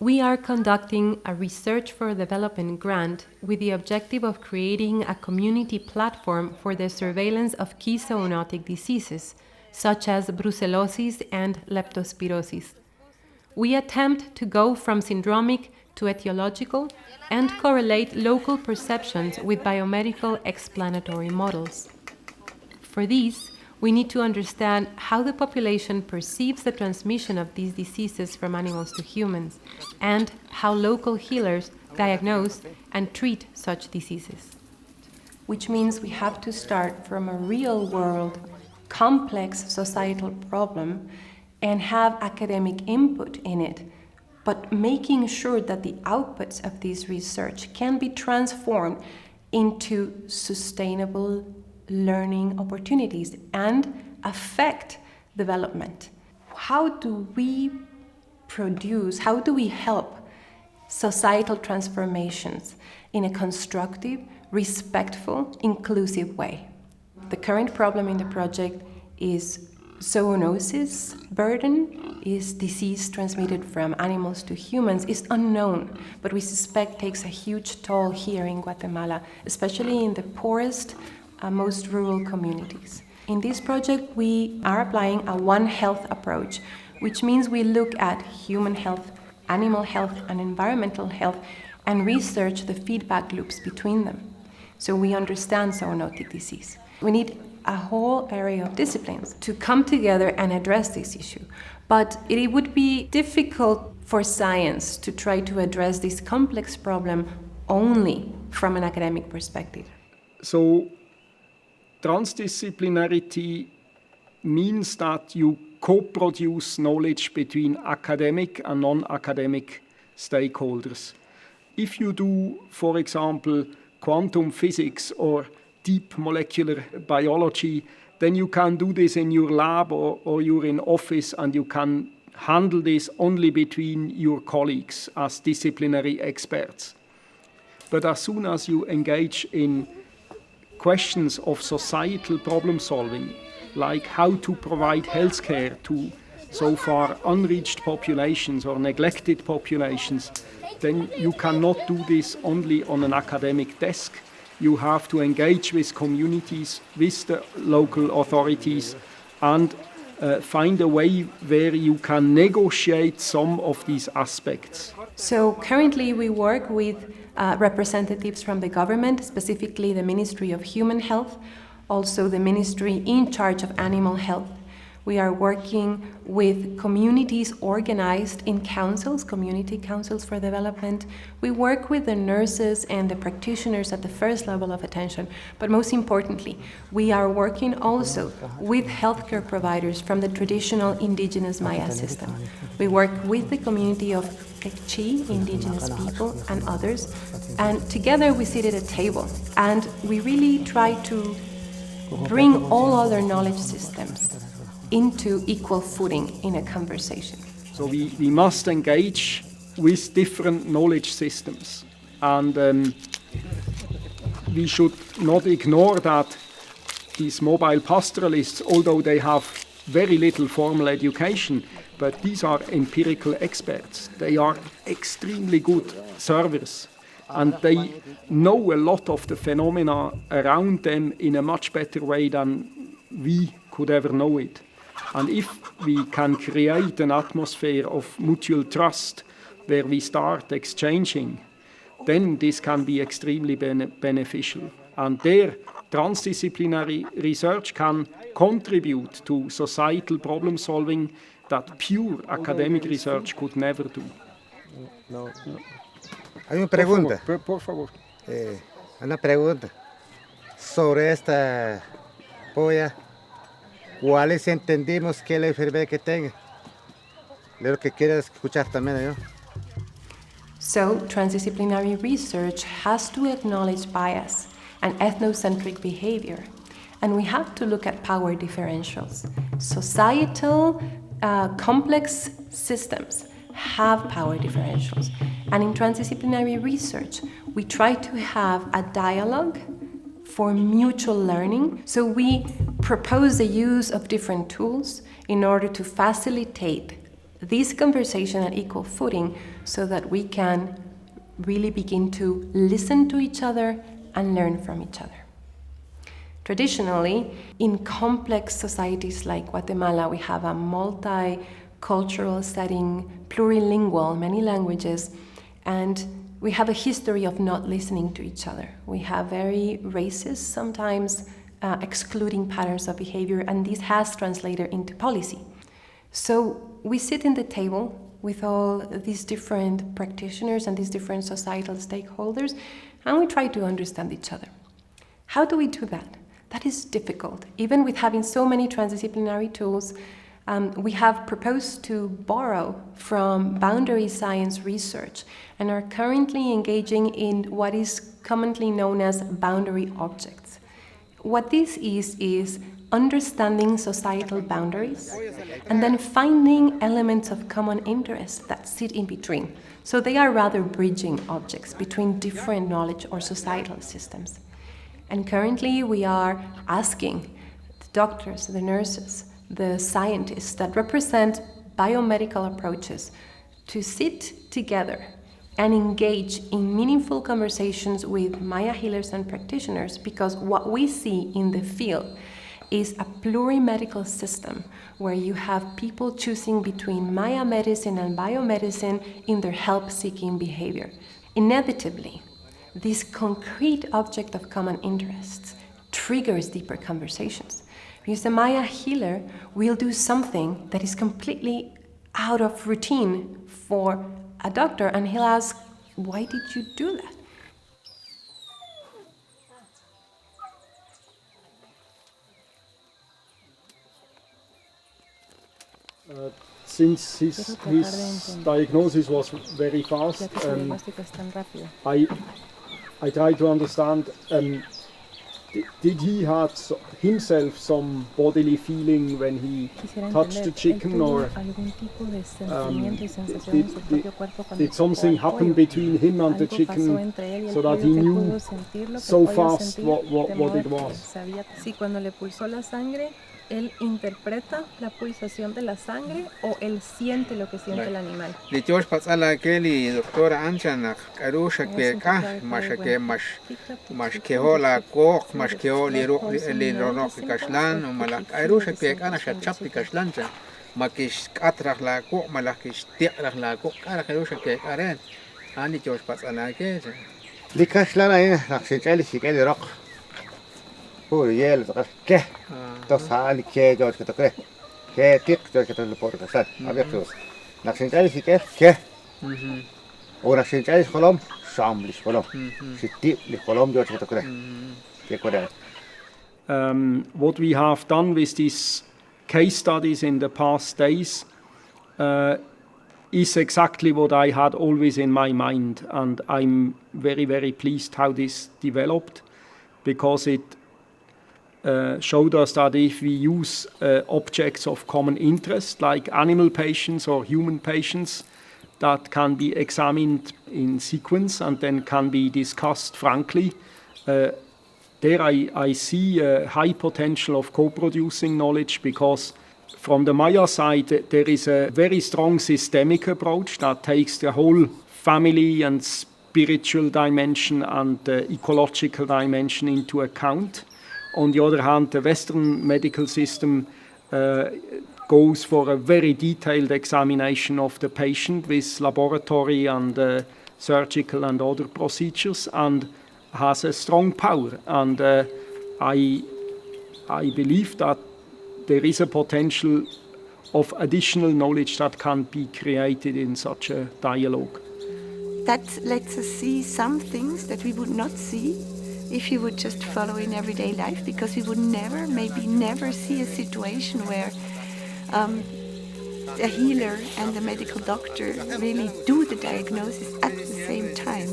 We are conducting a research for development grant with the objective of creating a community platform for the surveillance of key zoonotic diseases, such as brucellosis and leptospirosis. We attempt to go from syndromic to etiological and correlate local perceptions with biomedical explanatory models. For this, we need to understand how the population perceives the transmission of these diseases from animals to humans, and how local healers diagnose and treat such diseases. Which means we have to start from a real-world, complex societal problem and have academic input in it, but making sure that the outputs of this research can be transformed into sustainable learning opportunities and affect development. How do we help societal transformations in a constructive, respectful, inclusive way? The current problem in the project is zoonosis burden, is disease transmitted from animals to humans, is unknown, but we suspect takes a huge toll here in Guatemala, especially in the poorest, most rural communities. In this project, we are applying a One Health approach, which means we look at human health, animal health, and environmental health, and research the feedback loops between them. So we understand zoonotic disease. We need a whole area of disciplines to come together and address this issue. But it would be difficult for science to try to address this complex problem only from an academic perspective. So, transdisciplinarity means that you co-produce knowledge between academic and non-academic stakeholders. If you do, for example, quantum physics or deep molecular biology, then you can do this in your lab or you're in office, and you can handle this only between your colleagues as disciplinary experts. But as soon as you engage in questions of societal problem solving, like how to provide healthcare to so far unreached populations or neglected populations, then you cannot do this only on an academic desk. You have to engage with communities, with the local authorities, and find a way where you can negotiate some of these aspects. So currently we work with representatives from the government, specifically the Ministry of Human Health, also the ministry in charge of animal health. We are working with communities organized in councils, community councils for development. We work with the nurses and the practitioners at the first level of attention. But most importantly, we are working also with healthcare providers from the traditional indigenous Maya system. We work with the community of Quechí, indigenous people, and others. And together we sit at a table and we really try to bring all other knowledge systems into equal footing in a conversation. So we must engage with different knowledge systems, and we should not ignore that these mobile pastoralists, although they have very little formal education, but these are empirical experts. They are extremely good servers, and they know a lot of the phenomena around them in a much better way than we could ever know it. And if we can create an atmosphere of mutual trust where we start exchanging, then this can be extremely beneficial. And there, transdisciplinary research can contribute to societal problem solving that pure academic research could never do. No. Hay una pregunta. Por favor. Una pregunta sobre esta polla. ¿Cuáles entendimos que la enfermedad que tenga? Es lo que quiero escuchar también yo. So, transdisciplinary research has to acknowledge bias and ethnocentric behavior. And we have to look at power differentials. Societal complex systems have power differentials. And in transdisciplinary research, we try to have a dialogue for mutual learning. So we propose the use of different tools in order to facilitate this conversation at equal footing so that we can really begin to listen to each other and learn from each other. Traditionally, in complex societies like Guatemala, we have a multicultural setting, plurilingual, many languages, and we have a history of not listening to each other. We have very racist, sometimes excluding patterns of behavior, and this has translated into policy. So we sit in the table with all these different practitioners and these different societal stakeholders, and we try to understand each other. How do we do that? That is difficult. Even with having so many transdisciplinary tools, we have proposed to borrow from boundary science research and are currently engaging in what is commonly known as boundary objects. What this is understanding societal boundaries and then finding elements of common interest that sit in between. So they are rather bridging objects between different knowledge or societal systems. And currently we are asking the doctors, the nurses, the scientists that represent biomedical approaches to sit together and engage in meaningful conversations with Maya healers and practitioners, because what we see in the field is a plurimedical system where you have people choosing between Maya medicine and biomedicine in their help-seeking behavior. Inevitably, this concrete object of common interests triggers deeper conversations. Because the Maya healer will do something that is completely out of routine for a doctor, and he'll ask, why did you do that? Since his diagnosis was very fast, I try to understand, did he have himself some bodily feeling when he touched the chicken, or did something happen between him and the chicken so that he knew so fast what it was? Él interpreta la pulsación de la sangre o él siente lo que siente el animal. Dios pasala que li doctora Anchana arusha que ka mas que hola ko mas que li ro que kaslan o malak arusha que kana chap kaslancha makish atrah la ko malakish tiarah la ko ara arusha que aren ani Dios pasala que li kaslan ay naksikali sikali roq puro yel que tosali que George que toque que tik George que toque por casar abiertos naksikali que o naksikali kolom shamblis kolom sitti li kolom George que toque que correct. What we have done with these case studies in the past days is exactly what I had always in my mind, and I'm very, very pleased how this developed, because it showed us that if we use objects of common interest, like animal patients or human patients, that can be examined in sequence and then can be discussed frankly, there I see a high potential of co-producing knowledge, because from the Maya side there is a very strong systemic approach that takes the whole family and spiritual dimension and the ecological dimension into account. On the other hand, the Western medical system goes for a very detailed examination of the patient with laboratory and surgical and other procedures, and has a strong power. And I believe that there is a potential of additional knowledge that can be created in such a dialogue. That lets us see some things that we would not see if you would just follow in everyday life, because we would never see a situation where a healer and the medical doctor really do the diagnosis at the same time.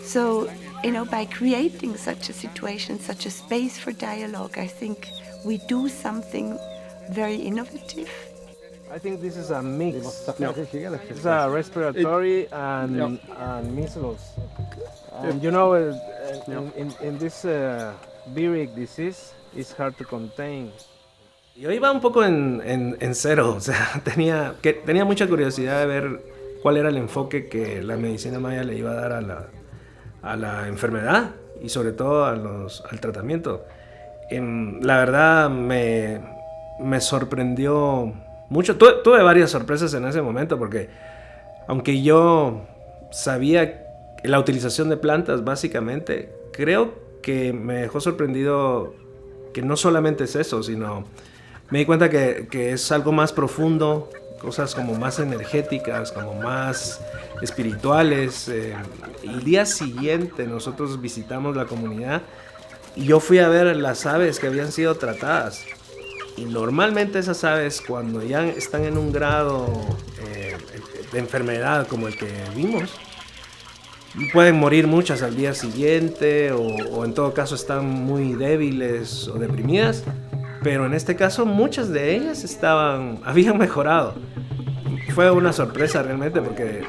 So, by creating such a situation, such a space for dialogue, I think we do something very innovative. I think this is a mix. It's a respiratory and measles. And in this virus disease, it's hard to contain. Yo iba un poco en cero, o sea, tenía mucha curiosidad de ver cuál era el enfoque que la medicina maya le iba a dar a la enfermedad y sobre todo al tratamiento. La verdad me sorprendió mucho. Tuve varias sorpresas en ese momento porque aunque yo sabía la utilización de plantas básicamente, creo que me dejó sorprendido que no solamente es eso, sino me di cuenta que es algo más profundo, cosas como más energéticas, como más espirituales. El día siguiente nosotros visitamos la comunidad y yo fui a ver las aves que habían sido tratadas. Y normalmente esas aves, cuando ya están en un grado de enfermedad como el que vimos, pueden morir muchas al día siguiente o en todo caso están muy débiles o deprimidas. Pero en este caso muchas de ellas habían mejorado. Fue una sorpresa realmente porque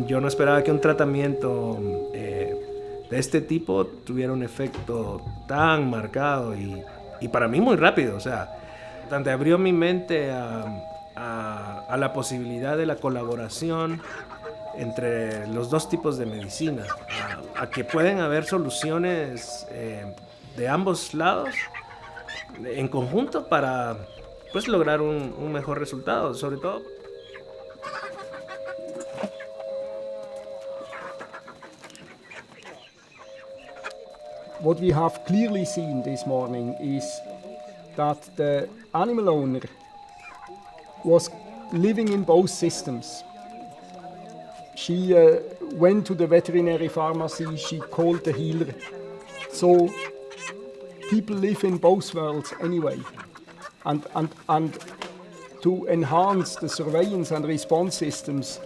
yo no esperaba que un tratamiento de este tipo tuviera un efecto tan marcado y para mí muy rápido. O sea, tanto abrió mi mente a la posibilidad de la colaboración entre los dos tipos de medicina, a que pueden haber soluciones de ambos lados en conjunto para pues lograr un mejor resultado, sobre todo. What we have clearly seen this morning is that the animal owner was living in both systems. She went to the veterinary pharmacy, she called the healer. So people live in both worlds anyway. And to enhance the surveillance and response systems,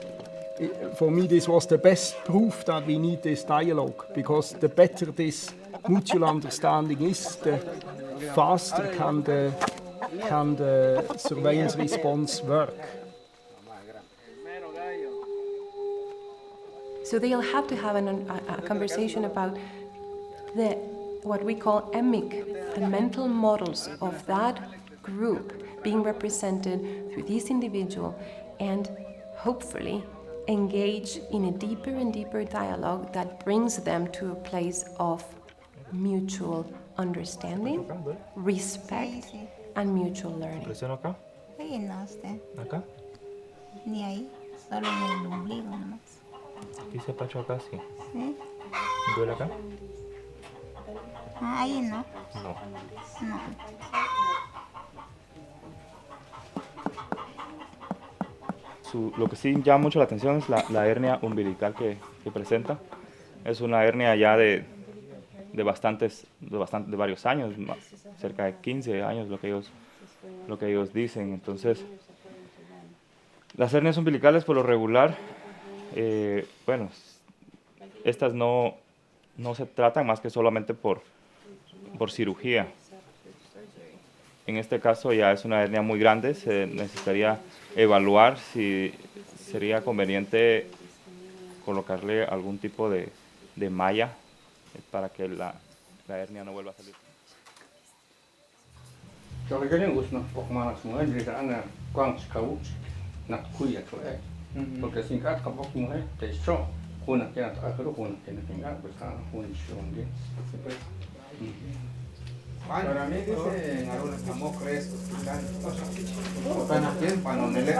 for me this was the best proof that we need this dialogue, because the better this mutual understanding is, the faster can the surveillance response work. So they'll have to have a conversation about what we call EMIC, the mental models of that group being represented through this individual, and hopefully engage in a deeper and deeper dialogue that brings them to a place of mutual understanding, respect, and mutual learning. ¿Presión acá? Ahí no, usted. ¿Acá? Ni ahí, solo en el ombligo nomás. Aquí se apachó acá, sí. ¿Sí? ¿Duele acá? Ah, ahí no. No. No. Lo que sí llama mucho la atención es la hernia umbilical que presenta. Es una hernia ya de varios años, cerca de 15 años lo que ellos dicen. Entonces, las hernias umbilicales por lo regular, bueno, estas no se tratan más que solamente por cirugía. En este caso ya es una hernia muy grande, se necesitaría evaluar si sería conveniente colocarle algún tipo de malla para que la hernia no vuelva a salir. Para mí dicen algunos estamos frescos, apenas cuando me le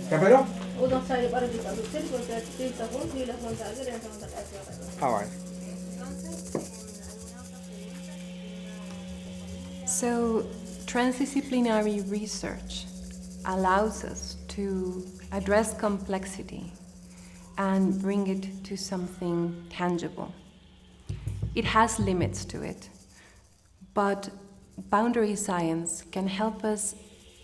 ¿Pero? So, transdisciplinary research allows us to address complexity and bring it to something tangible. It has limits to it, but boundary science can help us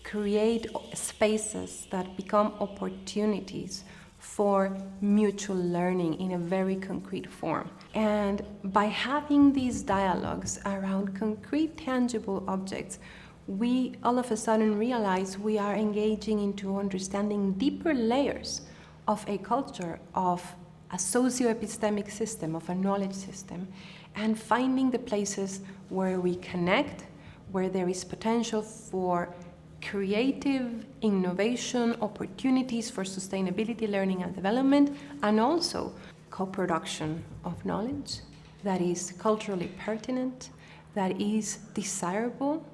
create spaces that become opportunities for mutual learning in a very concrete form. And by having these dialogues around concrete, tangible objects, we all of a sudden realize we are engaging into understanding deeper layers of a culture, of a socio-epistemic system, of a knowledge system. and finding the places where we connect, where there is potential for creative innovation, opportunities for sustainability, learning and development, and also co-production of knowledge that is culturally pertinent, that is desirable,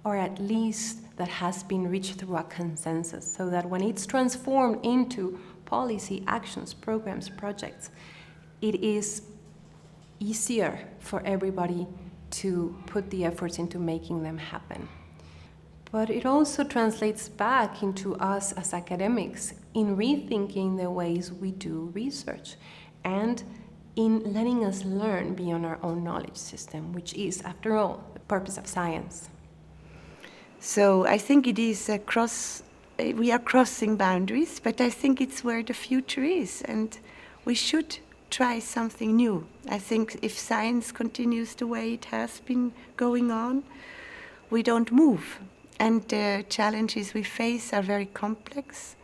or at least that has been reached through a consensus, so that when it's transformed into policy, actions, programs, projects, it is easier for everybody to put the efforts into making them happen. But it also translates back into us as academics in rethinking the ways we do research and in letting us learn beyond our own knowledge system, which is, after all, the purpose of science. So I think it is we are crossing boundaries, but I think it's where the future is, and we should try something new. I think if science continues the way it has been going on, we don't move. And the challenges we face are very complex.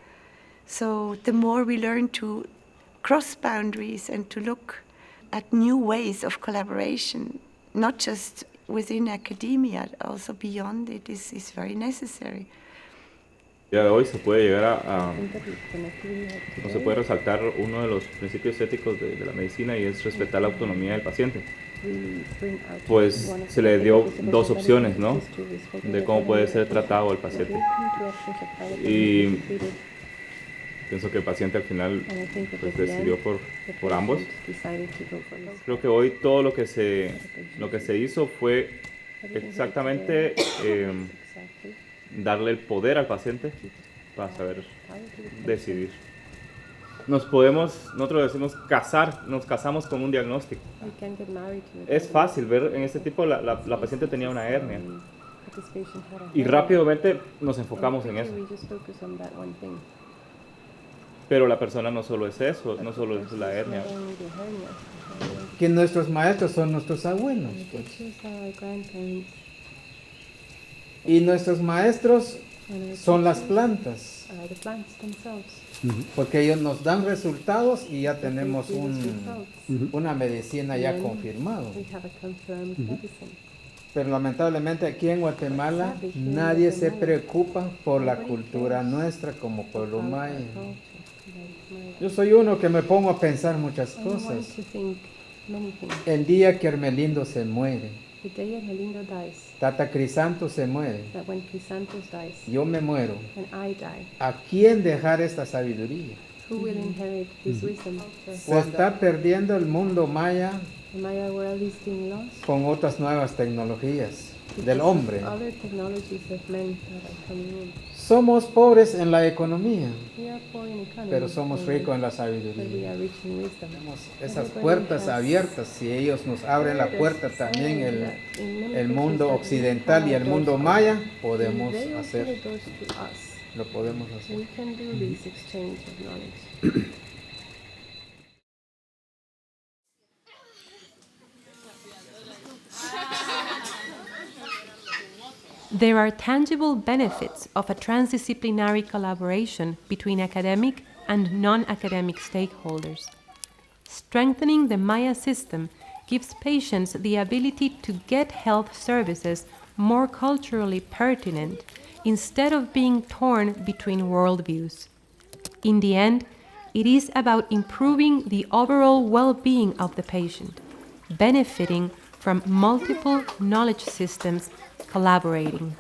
So the more we learn to cross boundaries and to look at new ways of collaboration, not just within academia, also beyond it, is very necessary. Ya de hoy se puede llegar o se puede resaltar uno de los principios éticos de la medicina, y es respetar la autonomía del paciente. Pues se le dio dos opciones, ¿no?, de cómo puede ser tratado el paciente. Y pienso que el paciente al final pues, decidió por ambos. Creo que hoy todo lo que se hizo fue exactamente darle el poder al paciente para saber decidir. Nosotros decimos nos casamos con un diagnóstico. Es fácil ver en este tipo, la paciente tenía una hernia. Y rápidamente nos enfocamos en eso. Pero la persona no solo es eso, no solo es la hernia. Que nuestros maestros son nuestros abuelos, pues. Y nuestros maestros son las plantas. Porque ellos nos dan resultados y ya tenemos una medicina ya confirmada. Pero lamentablemente aquí en Guatemala nadie se preocupa por la cultura nuestra como pueblo maya. Yo soy uno que me pongo a pensar muchas cosas. El día que Hermelindo se muere, Tata Crisanto se muere, yo me muero, ¿a quién dejar esta sabiduría? Se está perdiendo el mundo maya con otras nuevas tecnologías del hombre. Somos pobres en la economía, pero somos ricos en la sabiduría. Tenemos esas puertas abiertas. Si ellos nos abren la puerta también, el mundo occidental y el mundo maya, podemos hacer. Lo podemos hacer. There are tangible benefits of a transdisciplinary collaboration between academic and non-academic stakeholders. Strengthening the Maya system gives patients the ability to get health services more culturally pertinent instead of being torn between worldviews. In the end, it is about improving the overall well-being of the patient, benefiting from multiple knowledge systems collaborating.